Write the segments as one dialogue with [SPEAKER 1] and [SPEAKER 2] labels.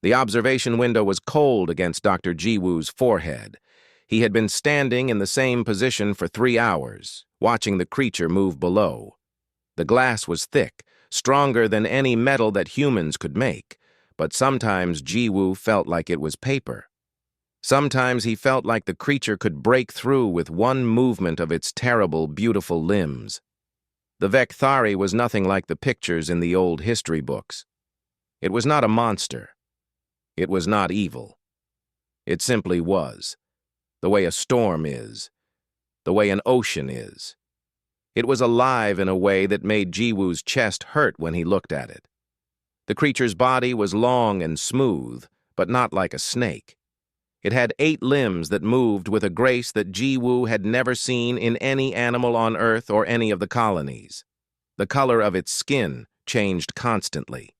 [SPEAKER 1] The observation window was cold against Dr. Jiwoo's forehead. He had been standing in the same position for 3 hours, watching the creature move below. The glass was thick, stronger than any metal that humans could make, but sometimes Jiwoo felt like it was paper. Sometimes he felt like the creature could break through with one movement of its terrible, beautiful limbs. The Vekthari was nothing like the pictures in the old history books. It was not a monster. It was not evil. It simply was, the way a storm is, the way an ocean is. It was alive in a way that made Jiwoo's chest hurt when he looked at it. The creature's body was long and smooth, but not like a snake. It had 8 limbs that moved with a grace that Jiwoo had never seen in any animal on Earth or any of the colonies. The color of its skin changed constantly.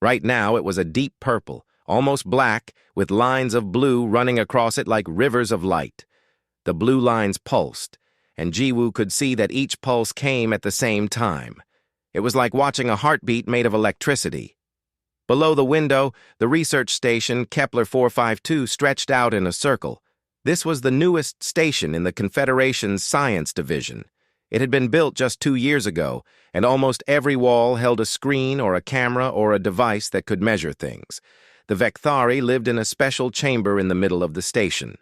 [SPEAKER 1] Right now it was a deep purple, almost black, with lines of blue running across it like rivers of light. The blue lines pulsed, and Jiwoo could see that each pulse came at the same time. It was like watching a heartbeat made of electricity. Below the window, the research station Kepler 452 stretched out in a circle. This was the newest station in the Confederation's Science Division. It had been built just 2 years ago, and almost every wall held a screen or a camera or a device that could measure things. The Vekthari lived in a special chamber in the middle of the station.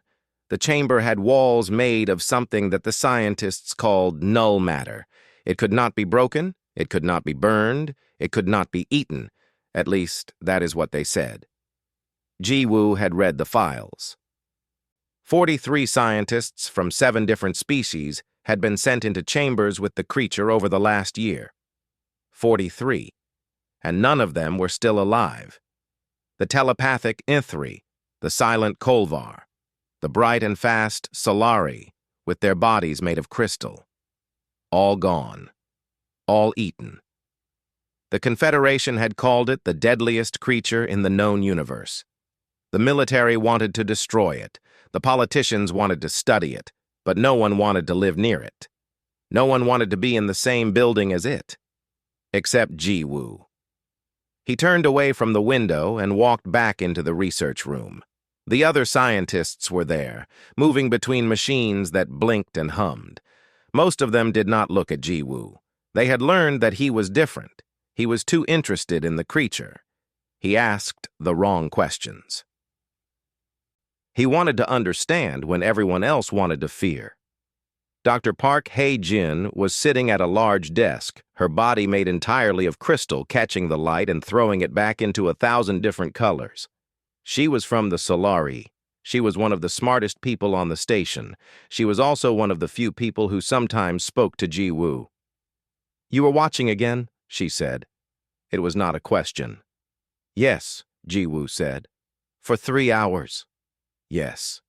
[SPEAKER 1] The chamber had walls made of something that the scientists called null matter. It could not be broken, it could not be burned, it could not be eaten. At least, that is what they said. Jiwoo had read the files. 43 scientists from 7 different species had been sent into chambers with the creature over the last year. 43. And none of them were still alive. The telepathic Ithri, the silent Kolvar, the bright and fast Solari, with their bodies made of crystal. All gone. All eaten. The Confederation had called it the deadliest creature in the known universe. The military wanted to destroy it. The politicians wanted to study it, but no one wanted to live near it. No one wanted to be in the same building as it. Except Jiwoo. He turned away from the window and walked back into the research room. The other scientists were there, moving between machines that blinked and hummed. Most of them did not look at Jiwoo. They had learned that he was different. He was too interested in the creature. He asked the wrong questions. He wanted to understand when everyone else wanted to fear. Dr. Park Hae-jin was sitting at a large desk, her body made entirely of crystal, catching the light and throwing it back into 1,000 different colors. She was from the Solari. She was one of the smartest people on the station. She was also one of the few people who sometimes spoke to Jiwoo. "You were watching again?" she said. It was not a question. "Yes," Jiwoo said. "For 3 hours." "Yes."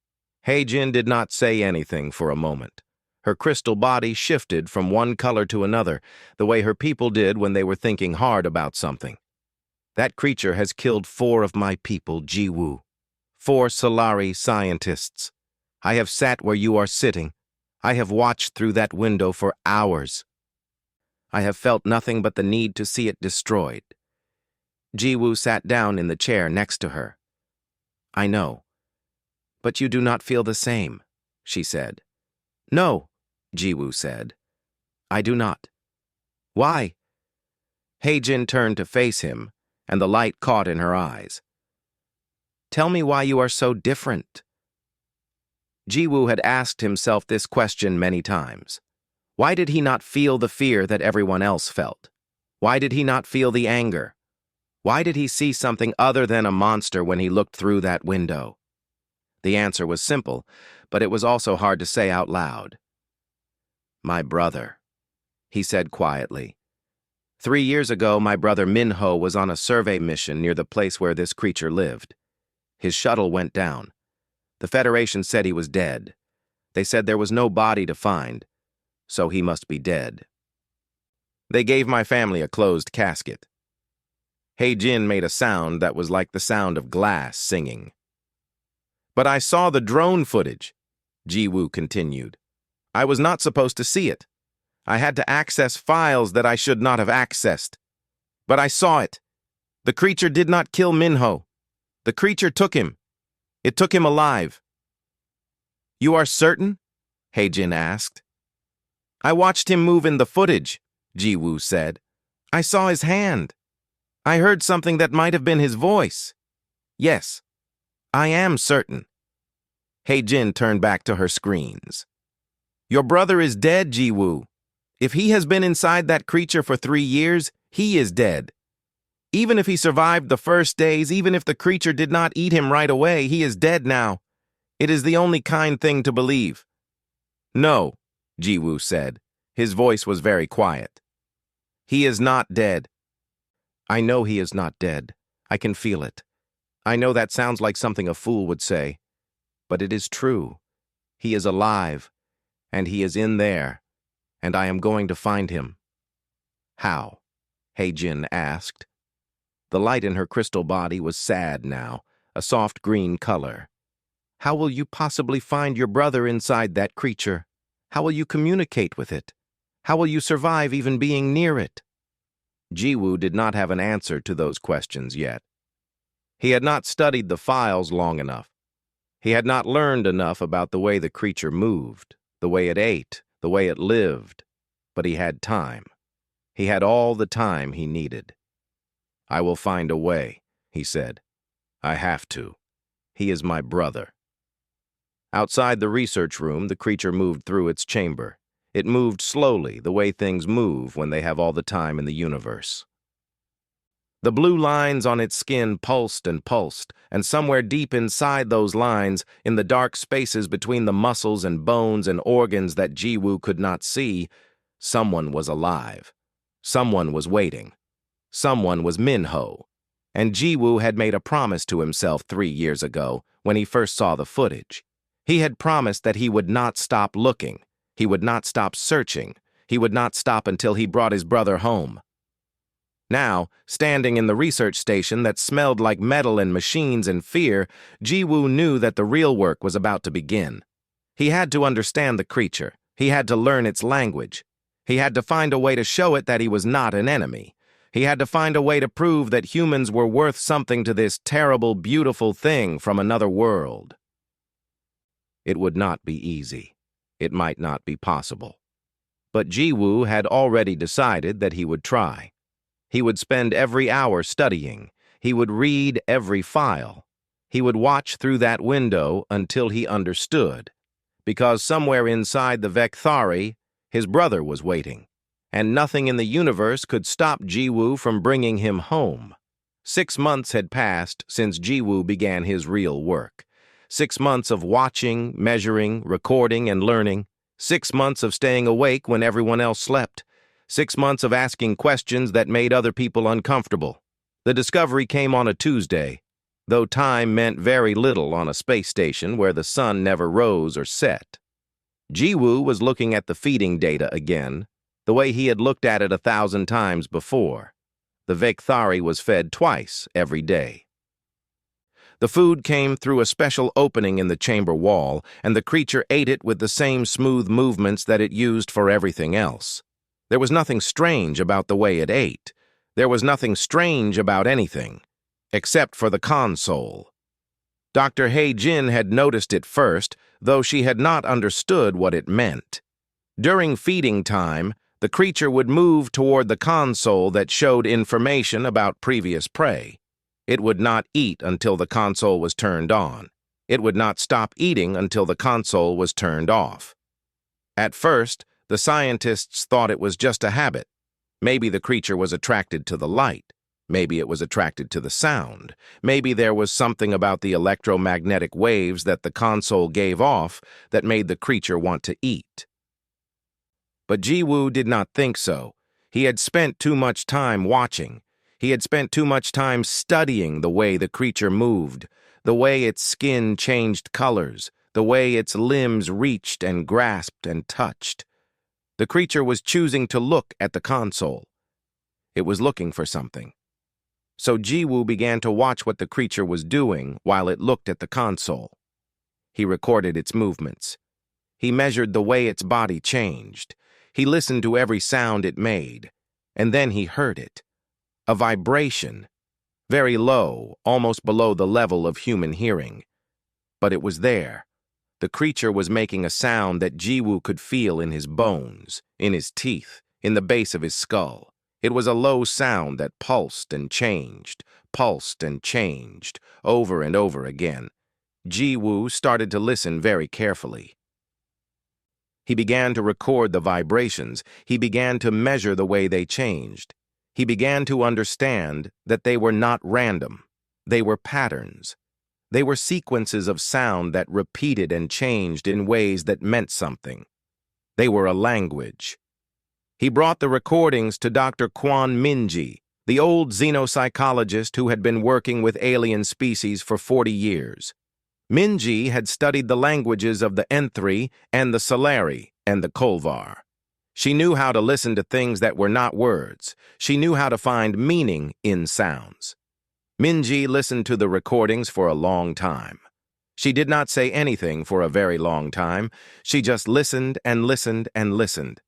[SPEAKER 1] Hae-jin did not say anything for a moment. Her crystal body shifted from one color to another, the way her people did when they were thinking hard about something. "That creature has killed 4 of my people, Jiwoo. 4 Solari scientists. I have sat where you are sitting. I have watched through that window for hours. I have felt nothing but the need to see it destroyed." Jiwoo sat down in the chair next to her. "I know. But you do not feel the same," she said. "No," Jiwoo said. "I do not." "Why?" Hae-jin turned to face him, and the light caught in her eyes. "Tell me why you are so different." Jiwoo had asked himself this question many times. Why did he not feel the fear that everyone else felt? Why did he not feel the anger? Why did he see something other than a monster when he looked through that window? The answer was simple, but it was also hard to say out loud. "My brother," he said quietly. 3 years ago, my brother Minho was on a survey mission near the place where this creature lived. His shuttle went down. The Federation said he was dead. They said there was no body to find, so he must be dead. They gave my family a closed casket. Hae-jin made a sound that was like the sound of glass singing. "But I saw the drone footage," Jiwoo continued. "I was not supposed to see it. I had to access files that I should not have accessed. But I saw it. The creature did not kill Minho. The creature took him. It took him alive. You are certain? Heijin asked. I watched him move in the footage, Jiwoo said. I saw his hand. I heard something that might have been his voice. Yes, I am certain. Heijin turned back to her screens. Your brother is dead, Jiwoo. If he has been inside that creature for 3 years, he is dead. Even if he survived the first days, even if the creature did not eat him right away, he is dead now. It is the only kind thing to believe. No, Jiwoo said. His voice was very quiet. He is not dead. I know he is not dead. I can feel it. I know that sounds like something a fool would say, but it is true. He is alive, and he is in there, and I am going to find him. How? Heijin asked. The light in her crystal body was sad now, a soft green color. How will you possibly find your brother inside that creature? How will you communicate with it? How will you survive even being near it? Jiwoo did not have an answer to those questions yet. He had not studied the files long enough. He had not learned enough about the way the creature moved, the way it ate, the way it lived. But he had time. He had all the time he needed. I will find a way, he said. I have to. He is my brother. Outside the research room, the creature moved through its chamber. It moved slowly, the way things move when they have all the time in the universe. The blue lines on its skin pulsed, and somewhere deep inside those lines, in the dark spaces between the muscles and bones and organs that Jiwoo could not see, someone was alive. Someone was waiting. Someone was Minho. And Jiwoo had made a promise to himself 3 years ago when he first saw the footage. He had promised that he would not stop looking. He would not stop searching. He would not stop until he brought his brother home. Now, standing in the research station that smelled like metal and machines and fear, Jiwoo knew that the real work was about to begin. He had to understand the creature. He had to learn its language. He had to find a way to show it that he was not an enemy. He had to find a way to prove that humans were worth something to this terrible, beautiful thing from another world. It would not be easy. It might not be possible. But Jiwoo had already decided that he would try. He would spend every hour studying. He would read every file. He would watch through that window until he understood. Because somewhere inside the Vekthari, his brother was waiting. And nothing in the universe could stop Jiwoo from bringing him home. 6 months had passed since Jiwoo began his real work. 6 months of watching, measuring, recording, and learning. 6 months of staying awake when everyone else slept. 6 months of asking questions that made other people uncomfortable. The discovery came on a Tuesday, though time meant very little on a space station where the sun never rose or set. Jiwoo was looking at the feeding data again, the way he had looked at it 1,000 times before. The Vekthari was fed twice every day. The food came through a special opening in the chamber wall, and the creature ate it with the same smooth movements that it used for everything else. There was nothing strange about the way it ate. There was nothing strange about anything, except for the console. Dr. Heijin had noticed it first, though she had not understood what it meant. During feeding time, the creature would move toward the console that showed information about previous prey. It would not eat until the console was turned on. It would not stop eating until the console was turned off. At first, the scientists thought it was just a habit. Maybe the creature was attracted to the light. Maybe it was attracted to the sound. Maybe there was something about the electromagnetic waves that the console gave off that made the creature want to eat. But Jiwoo did not think so. He had spent too much time watching. He had spent too much time studying the way the creature moved, the way its skin changed colors, the way its limbs reached and grasped and touched. The creature was choosing to look at the console. It was looking for something. So Jiwoo began to watch what the creature was doing while it looked at the console. He recorded its movements. He measured the way its body changed. He listened to every sound it made. And then he heard it. A vibration. very low, almost below the level of human hearing. But it was there. The creature was making a sound that Jiwoo could feel in his bones, in his teeth, in the base of his skull. It was a low sound that pulsed and changed, over and over again. Jiwoo started to listen very carefully. He began to record the vibrations. He began to measure the way they changed. He began to understand that they were not random. They were patterns. They were sequences of sound that repeated and changed in ways that meant something. They were a language. He brought the recordings to Dr. Kwon Min-ji, the old xenopsychologist who had been working with alien species for 40 years. Min-ji had studied the languages of the N3 and the Solari and the Kolvar. She knew how to listen to things that were not words. She knew how to find meaning in sounds. Min-ji listened to the recordings for a long time. She did not say anything for a very long time. She just listened and listened and listened.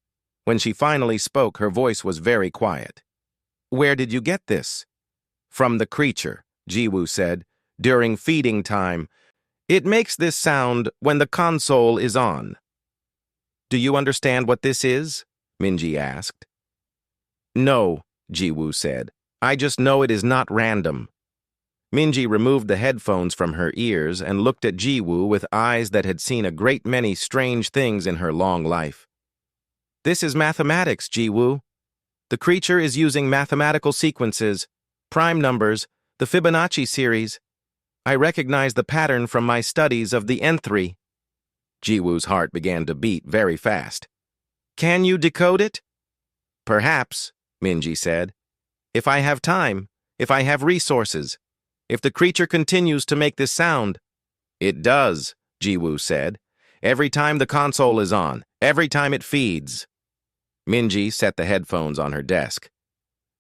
[SPEAKER 1] When she finally spoke, her voice was very quiet. "Where did you get this?" "From the creature," Jiwoo said. "During feeding time. It makes this sound when the console is on." "Do you understand what this is?" Min-ji asked. "No," Jiwoo said. "I just know it is not random." Min-ji removed the headphones from her ears and looked at Jiwoo with eyes that had seen a great many strange things in her long life. "This is mathematics, Jiwoo. The creature is using mathematical sequences, prime numbers, the Fibonacci series. I recognize the pattern from my studies of the N3. Jiwoo's heart began to beat very fast. "Can you decode it?" "Perhaps," Min-ji said. "If I have time, if I have resources. If the creature continues to make this sound." "It does," Jiwoo said. "Every time the console is on, every time it feeds." Min-ji set the headphones on her desk.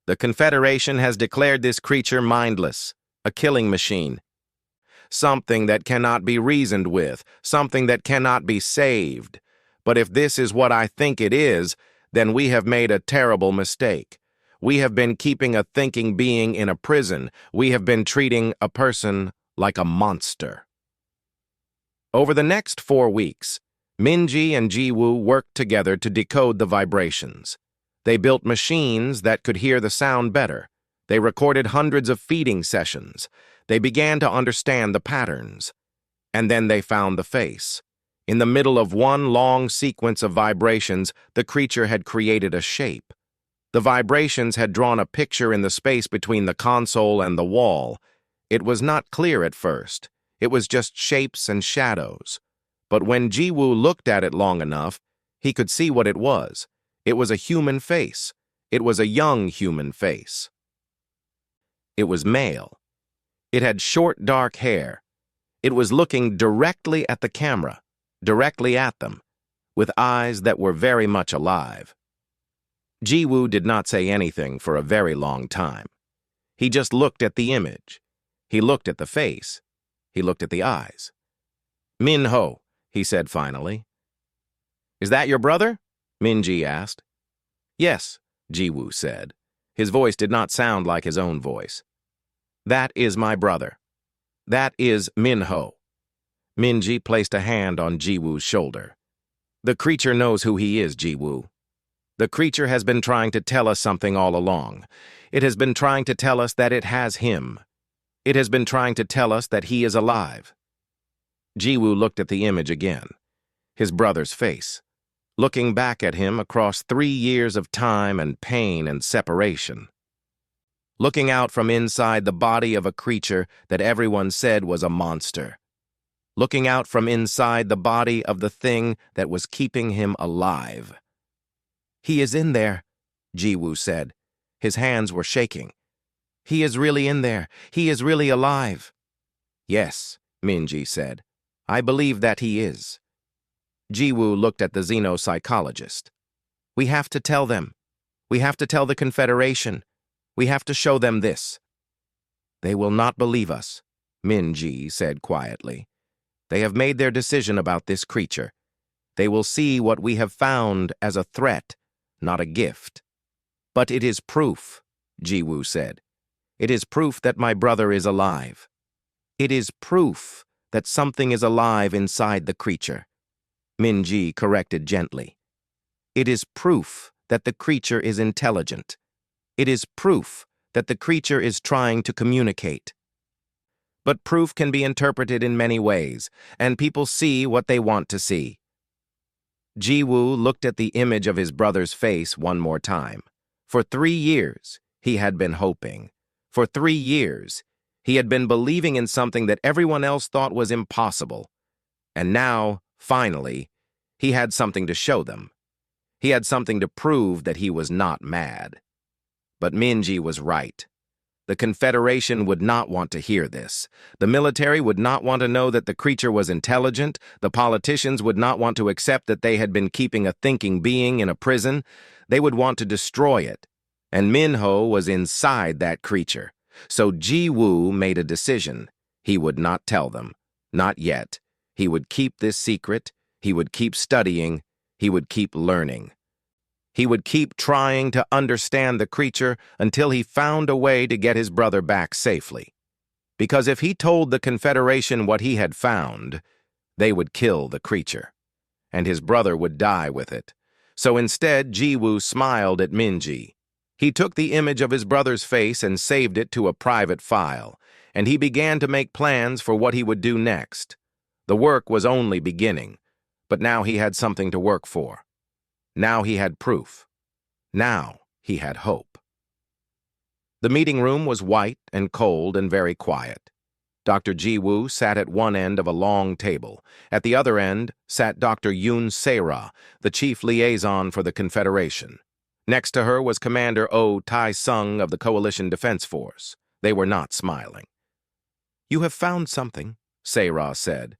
[SPEAKER 1] "The Confederation has declared this creature mindless, a killing machine. Something that cannot be reasoned with, something that cannot be saved. But if this is what I think it is, then we have made a terrible mistake. We have been keeping a thinking being in a prison. We have been treating a person like a monster." Over the next 4 weeks, Min-ji and Jiwoo worked together to decode the vibrations. They built machines that could hear the sound better. They recorded hundreds of feeding sessions. They began to understand the patterns. And then they found the face. In the middle of one long sequence of vibrations, the creature had created a shape. The vibrations had drawn a picture in the space between the console and the wall. It was not clear at first. It was just shapes and shadows. But when Jiwoo looked at it long enough, he could see what it was. It was a human face. It was a young human face. It was male. It had short, dark hair. It was looking directly at the camera, directly at them, with eyes that were very much alive. Jiwoo did not say anything for a very long time. He just looked at the image. He looked at the face. He looked at the eyes. "Min-ho," he said finally. "Is that your brother?" Min-ji asked. "Yes," Jiwoo said. His voice did not sound like his own voice. "That is my brother. That is Min-ho." Min-ji placed a hand on Jiwoo's shoulder. "The creature knows who he is, Jiwoo. The creature has been trying to tell us something all along. It has been trying to tell us that it has him. It has been trying to tell us that he is alive." Jiwoo looked at the image again, his brother's face, looking back at him across 3 years of time and pain and separation. Looking out from inside the body of a creature that everyone said was a monster. Looking out from inside the body of the thing that was keeping him alive. "He is in there," Jiwoo said. His hands were shaking. "He is really in there. He is really alive." "Yes," Min-ji said. "I believe that he is." Jiwoo looked at the xenopsychologist. "We have to tell them. We have to tell the Confederation. We have to show them this." "They will not believe us," Min-ji said quietly. "They have made their decision about this creature. They will see what we have found as a threat, not a gift." "But it is proof," Jiwoo said. It is proof that my brother is alive. It is proof that something is alive inside the creature, Minji corrected gently. It is proof that the creature is intelligent. It is proof that the creature is trying to communicate. But proof can be interpreted in many ways, and people see what they want to see. Jiwoo looked at the image of his brother's face one more time. For 3 years, he had been hoping. For 3 years, he had been believing in something that everyone else thought was impossible. And now, finally, he had something to show them. He had something to prove that he was not mad. But Minji was right. The Confederation would not want to hear this. The military would not want to know that the creature was intelligent. The politicians would not want to accept that they had been keeping a thinking being in a prison. They would want to destroy it. And Minho was inside that creature. So Jiwoo made a decision. He would not tell them. Not yet. He would keep this secret. He would keep studying. He would keep learning. He would keep trying to understand the creature until he found a way to get his brother back safely. Because if he told the Confederation what he had found, they would kill the creature, and his brother would die with it. So instead, Jiwoo smiled at Minji. He took the image of his brother's face and saved it to a private file, and he began to make plans for what he would do next. The work was only beginning, but now he had something to work for. Now he had proof. Now he had hope. The meeting room was white and cold and very quiet. Dr. Jiwoo sat at one end of a long table. At the other end sat Dr. Yoon Se-ra, the chief liaison for the Confederation. Next to her was Commander Oh Tai-sung of the Coalition Defense Force. They were not smiling. "You have found something," Se-ra said.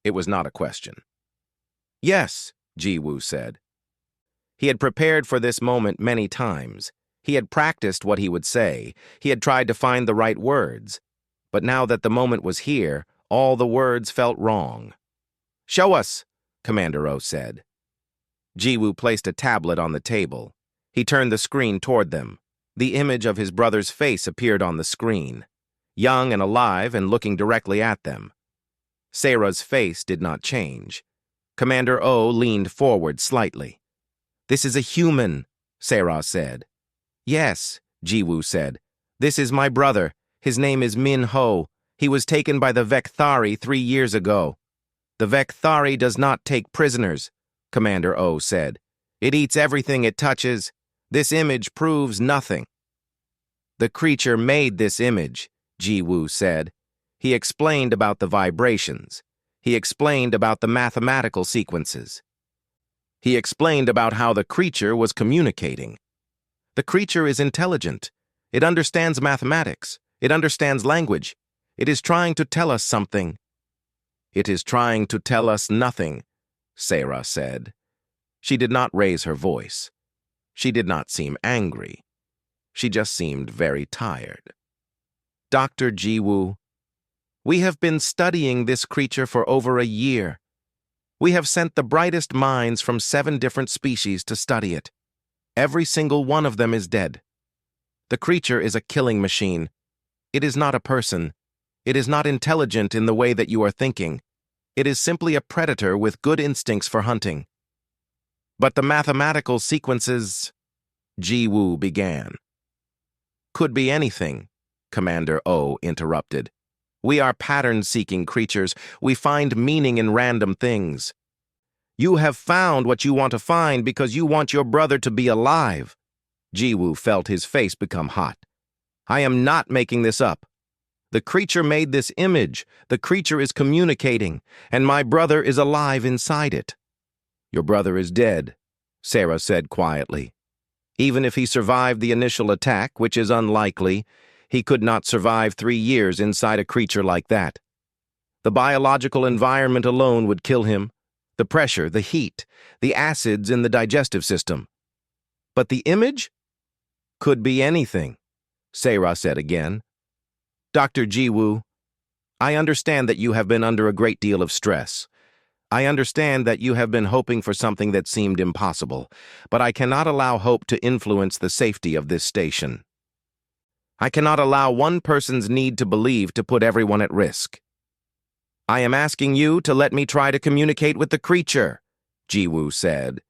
[SPEAKER 1] It was not a question. "Yes," Jiwoo said. He had prepared for this moment many times. He had practiced what he would say. He had tried to find the right words. But now that the moment was here, all the words felt wrong. "Show us," Commander O said. Jiwoo placed a tablet on the table. He turned the screen toward them. The image of his brother's face appeared on the screen, young and alive and looking directly at them. Sarah's face did not change. Commander O leaned forward slightly. "This is a human," Sarah said. "Yes," Jiwoo said. "This is my brother. His name is Min Ho. He was taken by the Vekthari 3 years ago." "The Vekthari does not take prisoners," Commander O said. "It eats everything it touches. This image proves nothing." "The creature made this image," Jiwoo said. He explained about the vibrations. He explained about the mathematical sequences. He explained about how the creature was communicating. The creature is intelligent. It understands mathematics. It understands language. It is trying to tell us something. "It is trying to tell us nothing," Sarah said. She did not raise her voice. She did not seem angry. She just seemed very tired. "Dr. Jiwoo, we have been studying this creature for over a year. We have sent the brightest minds from 7 different species to study it. Every single one of them is dead. The creature is a killing machine. It is not a person. It is not intelligent in the way that you are thinking. It is simply a predator with good instincts for hunting. But the mathematical sequences," Jiwoo began. "Could be anything," Commander O interrupted. "We are pattern-seeking creatures. We find meaning in random things. You have found what you want to find because you want your brother to be alive." Jiwoo felt his face become hot. "I am not making this up. The creature made this image. The creature is communicating, and my brother is alive inside it." "Your brother is dead," Sarah said quietly. "Even if he survived the initial attack, which is unlikely, he could not survive 3 years inside a creature like that. The biological environment alone would kill him. The pressure, the heat, the acids in the digestive system. But the image? Could be anything," Sarah said again. "Dr. Jiwoo, I understand that you have been under a great deal of stress. I understand that you have been hoping for something that seemed impossible, but I cannot allow hope to influence the safety of this station. I cannot allow one person's need to believe to put everyone at risk. I am asking you to let me try to communicate with the creature, Jiwoo said.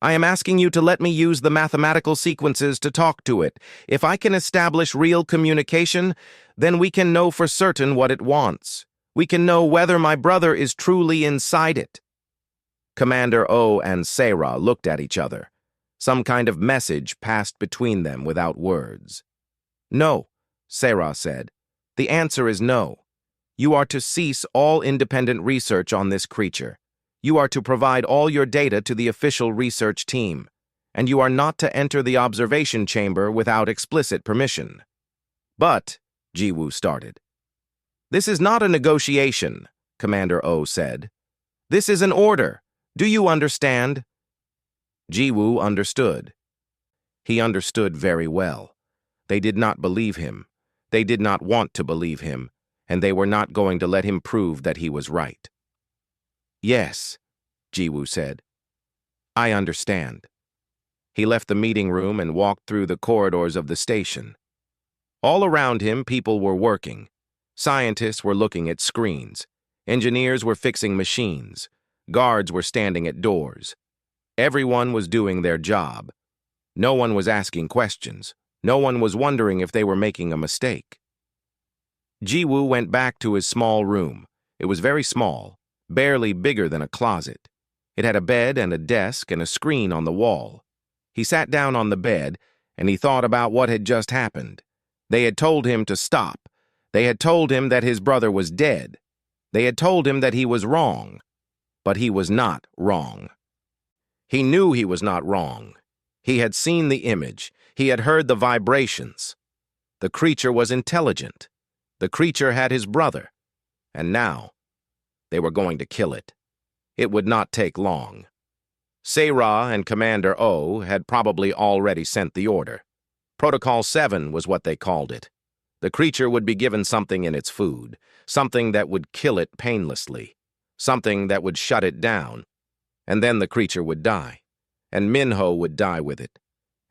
[SPEAKER 1] I am asking you to let me use the mathematical sequences to talk to it. If I can establish real communication, then we can know for certain what it wants. We can know whether my brother is truly inside it. Commander O and Sarah looked at each other. Some kind of message passed between them without words. No, Sarah said. The answer is no. You are to cease all independent research on this creature. You are to provide all your data to the official research team, and you are not to enter the observation chamber without explicit permission. But, Jiwoo started. This is not a negotiation, Commander O said. This is an order. Do you understand? Jiwoo understood. He understood very well. They did not believe him. They did not want to believe him, and they were not going to let him prove that he was right. Yes, Jiwoo said. I understand. He left the meeting room and walked through the corridors of the station. All around him, people were working. Scientists were looking at screens. Engineers were fixing machines. Guards were standing at doors. Everyone was doing their job. No one was asking questions. No one was wondering if they were making a mistake. Jiwoo went back to his small room. It was very small, barely bigger than a closet. It had a bed and a desk and a screen on the wall. He sat down on the bed, and he thought about what had just happened. They had told him to stop. They had told him that his brother was dead. They had told him that he was wrong. But he was not wrong. He knew he was not wrong. He had seen the image. He had heard the vibrations. The creature was intelligent. The creature had his brother. And now, they were going to kill it. It would not take long. Sarah and Commander O had probably already sent the order. Protocol 7 was what they called it. The creature would be given something in its food, something that would kill it painlessly, something that would shut it down, and then the creature would die, and Minho would die with it,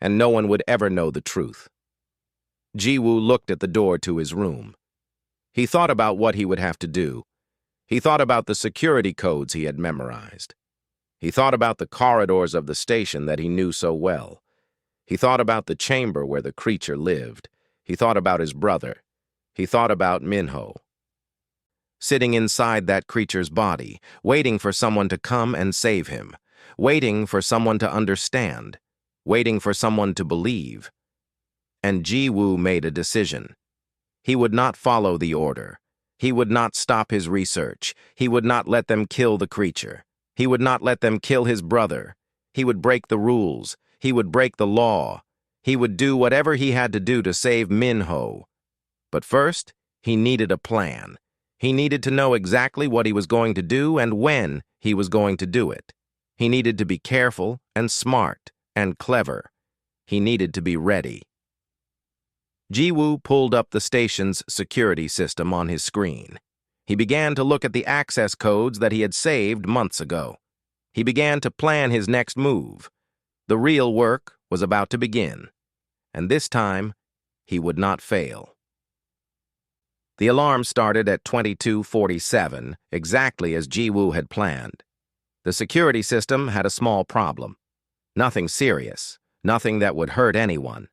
[SPEAKER 1] and no one would ever know the truth. Jiwoo looked at the door to his room. He thought about what he would have to do. He thought about the security codes he had memorized. He thought about the corridors of the station that he knew so well. He thought about the chamber where the creature lived. He thought about his brother. He thought about Minho. Sitting inside that creature's body, waiting for someone to come and save him, waiting for someone to understand, waiting for someone to believe. And Jiwoo made a decision. He would not follow the order. He would not stop his research. He would not let them kill the creature. He would not let them kill his brother. He would break the rules. He would break the law. He would do whatever he had to do to save Minho. But first, he needed a plan. He needed to know exactly what he was going to do and when he was going to do it. He needed to be careful and smart and clever. He needed to be ready. Jiwoo pulled up the station's security system on his screen. He began to look at the access codes that he had saved months ago. He began to plan his next move. The real work was about to begin, and this time, he would not fail. The alarm started at 22:47, exactly as Jiwoo had planned. The security system had a small problem. Nothing serious, nothing that would hurt anyone.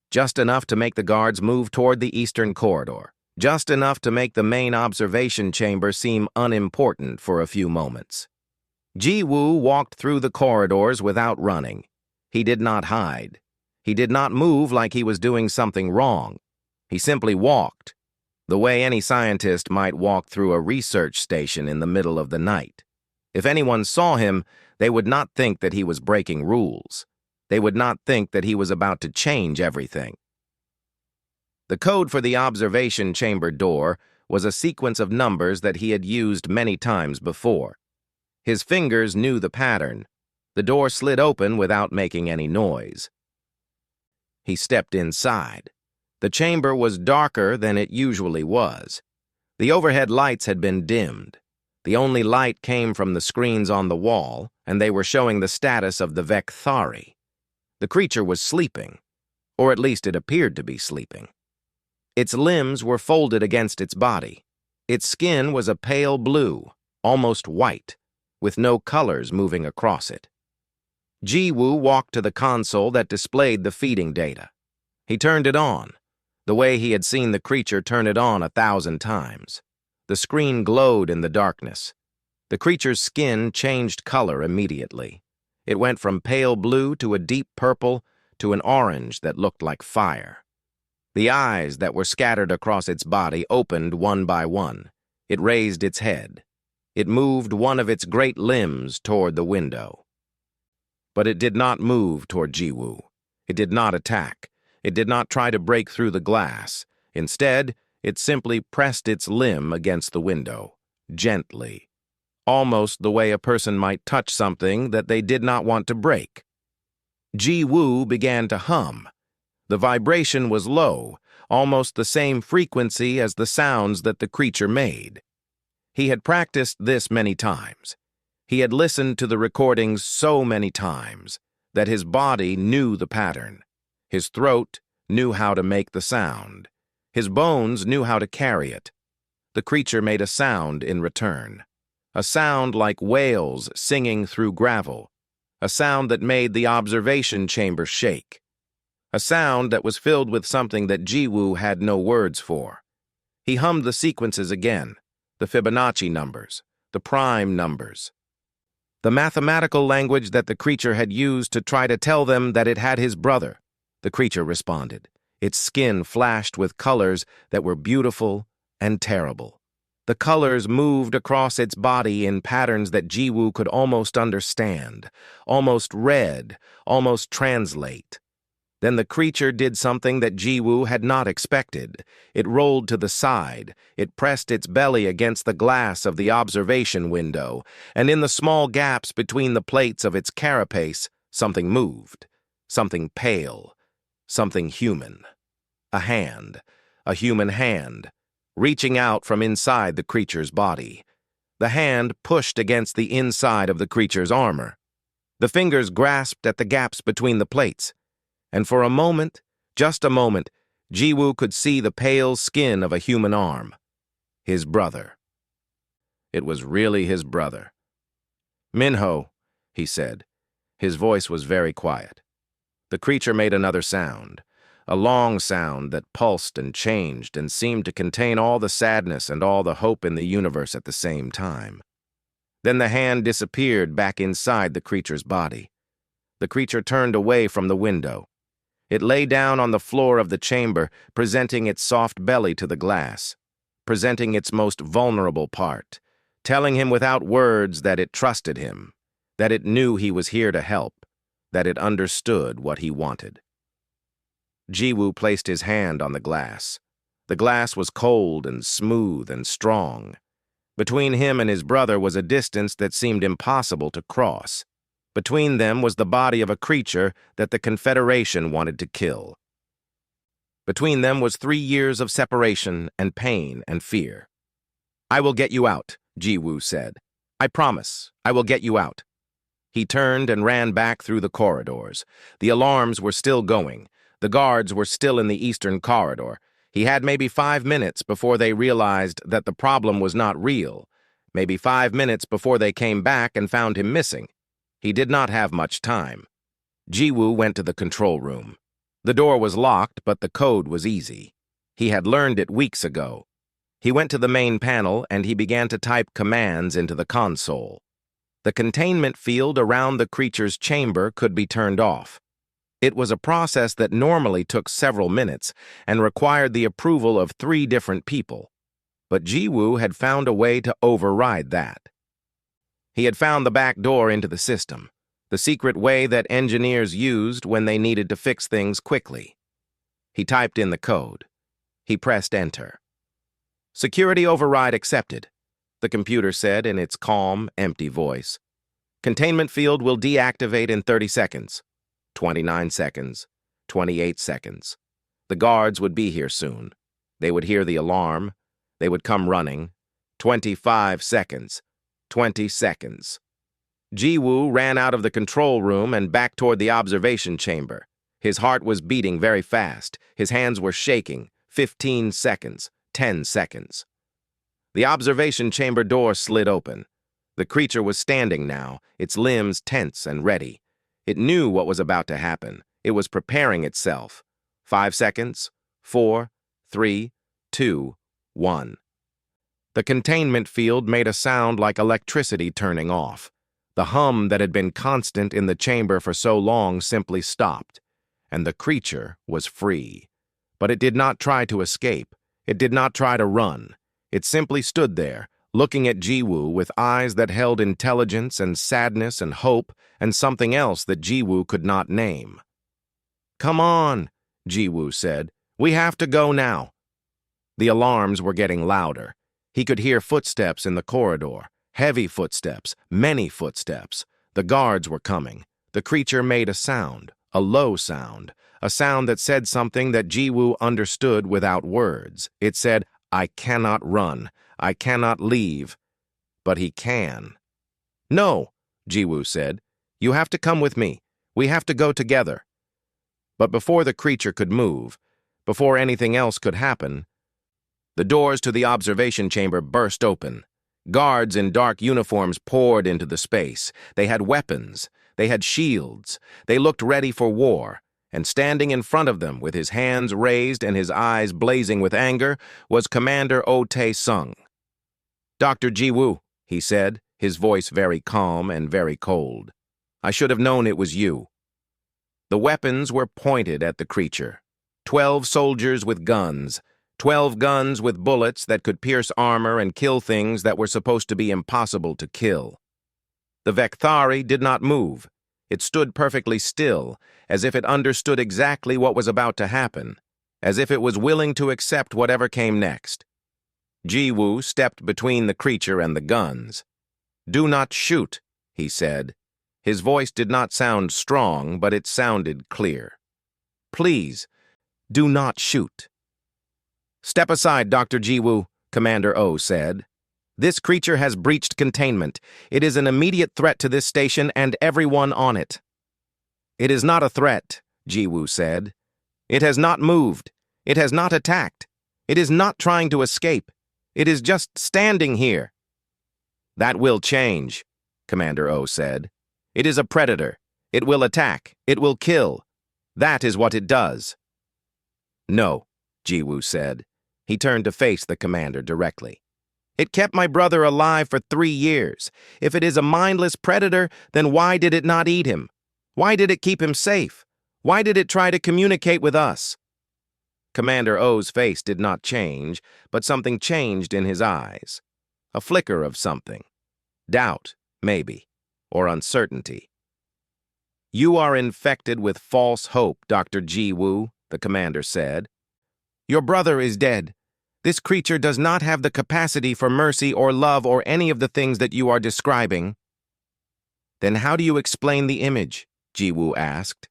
[SPEAKER 1] Just enough to make the guards move toward the eastern corridor. Just enough to make the main observation chamber seem unimportant for a few moments. Jiwoo walked through the corridors without running. He did not hide. He did not move like he was doing something wrong. He simply walked, the way any scientist might walk through a research station in the middle of the night. If anyone saw him, they would not think that he was breaking rules. They would not think that he was about to change everything. The code for the observation chamber door was a sequence of numbers that he had used many times before. His fingers knew the pattern. The door slid open without making any noise. He stepped inside. The chamber was darker than it usually was. The overhead lights had been dimmed. The only light came from the screens on the wall, and they were showing the status of the Vekthari. The creature was sleeping, or at least it appeared to be sleeping. Its limbs were folded against its body. Its skin was a pale blue, almost white, with no colors moving across it. Ji-Woo walked to the console that displayed the feeding data. He turned it on, the way he had seen the creature turn it on 1,000 times. The screen glowed in the darkness. The creature's skin changed color immediately. It went from pale blue to a deep purple to an orange that looked like fire. The eyes that were scattered across its body opened one by one. It raised its head. It moved one of its great limbs toward the window. But it did not move toward Ji-Woo. It did not attack. It did not try to break through the glass. Instead, it simply pressed its limb against the window, gently, almost the way a person might touch something that they did not want to break. Ji-Woo began to hum. The vibration was low, almost the same frequency as the sounds that the creature made. He had practiced this many times. He had listened to the recordings so many times that his body knew the pattern. His throat knew how to make the sound. His bones knew how to carry it. The creature made a sound in return. A sound like whales singing through gravel. A sound that made the observation chamber shake. A sound that was filled with something that Ji-Woo had no words for. He hummed the sequences again, the Fibonacci numbers, the prime numbers. The mathematical language that the creature had used to try to tell them that it had his brother. The creature responded. Its skin flashed with colors that were beautiful and terrible. The colors moved across its body in patterns that Ji-Woo could almost understand, almost read, almost translate. Then the creature did something that Ji-Woo had not expected. It rolled to the side. It pressed its belly against the glass of the observation window, and in the small gaps between the plates of its carapace, something moved. Something pale. Something human. A hand. A human hand. Reaching out from inside the creature's body. The hand pushed against the inside of the creature's armor. The fingers grasped at the gaps between the plates. And for a moment, just a moment, Ji-Woo could see the pale skin of a human arm. His brother. It was really his brother. "Minho," he said. His voice was very quiet. The creature made another sound, a long sound that pulsed and changed and seemed to contain all the sadness and all the hope in the universe at the same time. Then the hand disappeared back inside the creature's body. The creature turned away from the window. It lay down on the floor of the chamber, presenting its soft belly to the glass, presenting its most vulnerable part, telling him without words that it trusted him, that it knew he was here to help, that it understood what he wanted. Ji-Woo placed his hand on the glass. The glass was cold and smooth and strong. Between him and his brother was a distance that seemed impossible to cross. Between them was the body of a creature that the Confederation wanted to kill. Between them was 3 years of separation and pain and fear. "I will get you out," Ji-Woo said. "I promise, I will get you out." He turned and ran back through the corridors. The alarms were still going. The guards were still in the eastern corridor. He had maybe 5 minutes before they realized that the problem was not real. Maybe 5 minutes before they came back and found him missing. He did not have much time. Ji-Woo went to the control room. The door was locked, but the code was easy. He had learned it weeks ago. He went to the main panel and he began to type commands into the console. The containment field around the creature's chamber could be turned off. It was a process that normally took several minutes and required the approval of 3 different people. But Ji-Woo had found a way to override that. He had found the back door into the system, the secret way that engineers used when they needed to fix things quickly. He typed in the code. He pressed enter. "Security override accepted," the computer said in its calm, empty voice. "Containment field will deactivate in 30 seconds. 29 seconds. 28 seconds. The guards would be here soon. They would hear the alarm. They would come running. 25 seconds. 20 seconds. Ji-Woo ran out of the control room and back toward the observation chamber. His heart was beating very fast. His hands were shaking. 15 seconds, 10 seconds. The observation chamber door slid open. The creature was standing now, its limbs tense and ready. It knew what was about to happen. It was preparing itself. 5 seconds, 4, 3, 2, 1. The containment field made a sound like electricity turning off. The hum that had been constant in the chamber for so long simply stopped, and the creature was free. But it did not try to escape. It did not try to run. It simply stood there, looking at Jiwoo with eyes that held intelligence and sadness and hope and something else that Jiwoo could not name. "Come on," Jiwoo said. "We have to go now." The alarms were getting louder. He could hear footsteps in the corridor, heavy footsteps, many footsteps. The guards were coming. The creature made a sound, a low sound, a sound that said something that Jiwoo understood without words. It said, "I cannot run. I cannot leave." But he can. "No," Jiwoo said. "You have to come with me. We have to go together." But before the creature could move, before anything else could happen, the doors to the observation chamber burst open. Guards in dark uniforms poured into the space. They had weapons. They had shields. They looked ready for war. And standing in front of them, with his hands raised and his eyes blazing with anger, was Commander Oh Tae-sung. "Dr. Jiwoo," he said, his voice very calm and very cold. "I should have known it was you." The weapons were pointed at the creature. 12 soldiers with guns. 12 guns with bullets that could pierce armor and kill things that were supposed to be impossible to kill. The Vekthari did not move. It stood perfectly still, as if it understood exactly what was about to happen, as if it was willing to accept whatever came next. Jiwoo stepped between the creature and the guns. "Do not shoot," he said. His voice did not sound strong, but it sounded clear. "Please, do not shoot." "Step aside, Dr. Jiwoo," Commander Oh said. "This creature has breached containment. It is an immediate threat to this station and everyone on it." "It is not a threat," Jiwoo said. "It has not moved. It has not attacked. It is not trying to escape. It is just standing here." "That will change," Commander Oh said. "It is a predator. It will attack. It will kill. That is what it does." "No," Jiwoo said. He turned to face the commander directly. "It kept my brother alive for 3 years. If it is a mindless predator, then why did it not eat him? Why did it keep him safe? Why did it try to communicate with us?" Commander Oh's face did not change, but something changed in his eyes. A flicker of something. Doubt, maybe, or uncertainty. "You are infected with false hope, Dr. Jiwoo," the commander said. "Your brother is dead. This creature does not have the capacity for mercy or love or any of the things that you are describing." "Then how do you explain the image?" Jiwoo asked.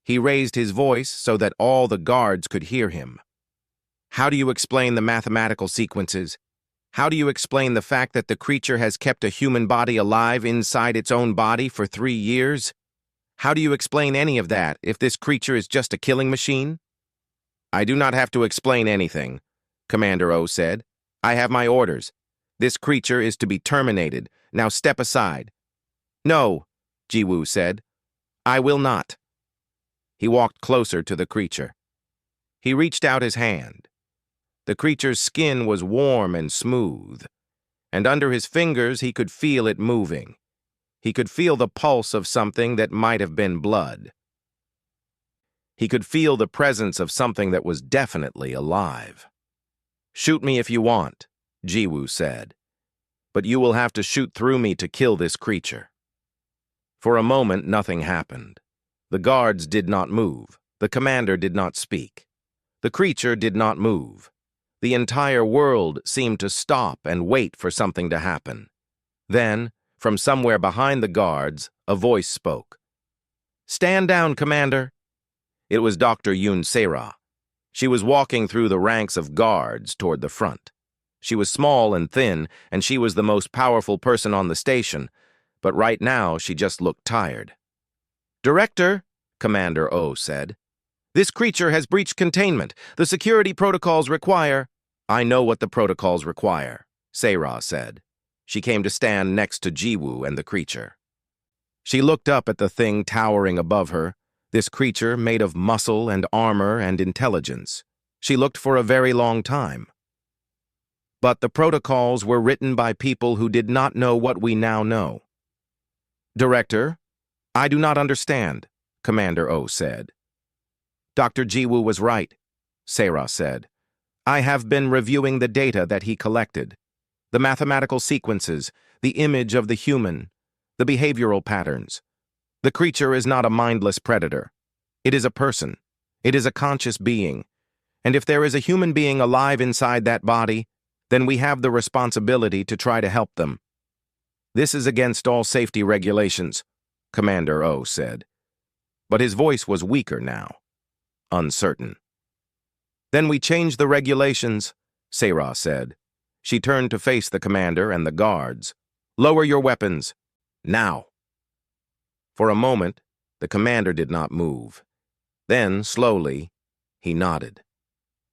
[SPEAKER 1] He raised his voice so that all the guards could hear him. "How do you explain the mathematical sequences? How do you explain the fact that the creature has kept a human body alive inside its own body for 3 years? How do you explain any of that if this creature is just a killing machine?" "I do not have to explain anything," Commander Oh said. "I have my orders. This creature is to be terminated. Now step aside." "No," Jiwoo said. "I will not." He walked closer to the creature. He reached out his hand. The creature's skin was warm and smooth, and under his fingers he could feel it moving. He could feel the pulse of something that might have been blood. He could feel the presence of something that was definitely alive. "Shoot me if you want," Jiwoo said. "But you will have to shoot through me to kill this creature." For a moment, nothing happened. The guards did not move. The commander did not speak. The creature did not move. The entire world seemed to stop and wait for something to happen. Then, from somewhere behind the guards, a voice spoke. "Stand down, Commander." It was Dr. Yoon Se-ra. She was walking through the ranks of guards toward the front. She was small and thin, and she was the most powerful person on the station, but right now she just looked tired. "Director," Commander Oh said, This creature has breached containment. The security protocols require— I know what the protocols require, Sayra said. She came to stand next to Jiwoo and the creature. She looked up at the thing towering above her, this creature made of muscle and armor and intelligence. She looked for a very long time. But the protocols were written by people who did not know what we now know. Director, I do not understand, Commander O said. Dr. Jiwoo was right, Sayra said. I have been reviewing the data that he collected. The mathematical sequences, the image of the human, the behavioral patterns. The creature is not a mindless predator. It is a person. It is a conscious being. And if there is a human being alive inside that body, then we have the responsibility to try to help them. This is against all safety regulations, Commander O said. But his voice was weaker now, uncertain. Then we change the regulations, Sayra said. She turned to face the commander and the guards. Lower your weapons, now. For a moment, the commander did not move. Then, slowly, he nodded.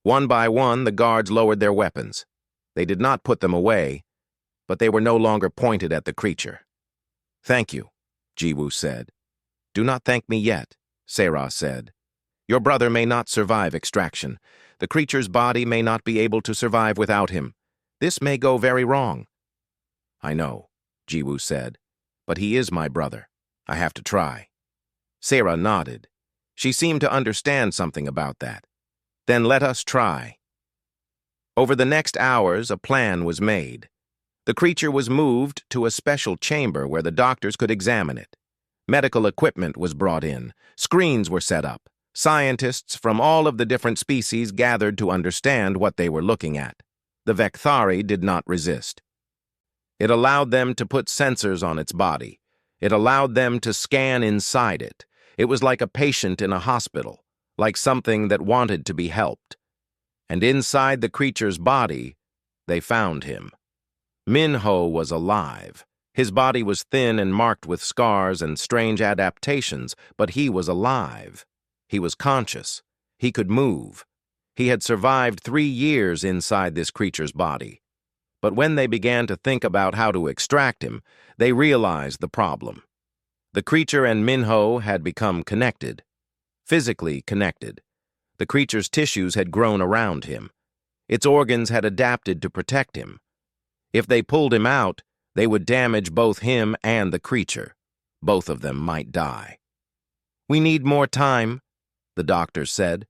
[SPEAKER 1] One by one, the guards lowered their weapons. They did not put them away, but they were no longer pointed at the creature. Thank you, Jiwoo said. Do not thank me yet, Sayra said. Your brother may not survive extraction. The creature's body may not be able to survive without him. This may go very wrong. I know, Jiwoo said, but he is my brother. I have to try. Sayra nodded. She seemed to understand something about that. Then let us try. Over the next hours, a plan was made. The creature was moved to a special chamber where the doctors could examine it. Medical equipment was brought in. Screens were set up. Scientists from all of the different species gathered to understand what they were looking at. The Vekthari did not resist. It allowed them to put sensors on its body. It allowed them to scan inside it. It was like a patient in a hospital, like something that wanted to be helped. And inside the creature's body, they found him. Minho was alive. His body was thin and marked with scars and strange adaptations, but he was alive. He was conscious. He could move. He had survived 3 years inside this creature's body. But when they began to think about how to extract him, they realized the problem. The creature and Minho had become connected, physically connected. The creature's tissues had grown around him. Its organs had adapted to protect him. If they pulled him out, they would damage both him and the creature. Both of them might die. We need more time, the doctor said.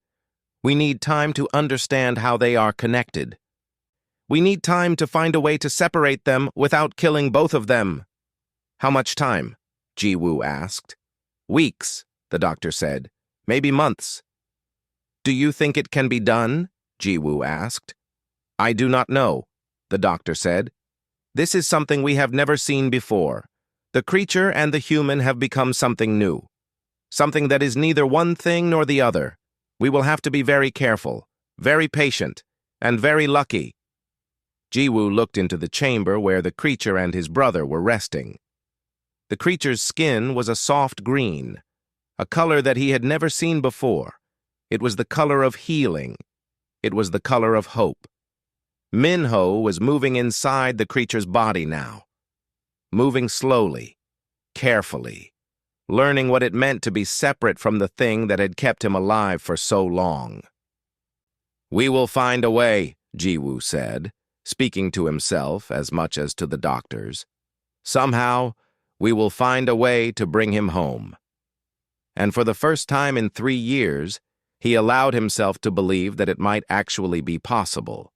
[SPEAKER 1] We need time to understand how they are connected. We need time to find a way to separate them without killing both of them. How much time? Jiwoo asked. Weeks, the doctor said. Maybe months. Do you think it can be done? Jiwoo asked. I do not know, the doctor said. This is something we have never seen before. The creature and the human have become something new. Something that is neither one thing nor the other. We will have to be very careful, very patient, and very lucky. Jiwoo looked into the chamber where the creature and his brother were resting. The creature's skin was a soft green, a color that he had never seen before. It was the color of healing. It was the color of hope. Minho was moving inside the creature's body now, moving slowly, carefully, learning what it meant to be separate from the thing that had kept him alive for so long. We will find a way, Jiwoo said, speaking to himself as much as to the doctors. Somehow, we will find a way to bring him home. And for the first time in 3 years, he allowed himself to believe that it might actually be possible.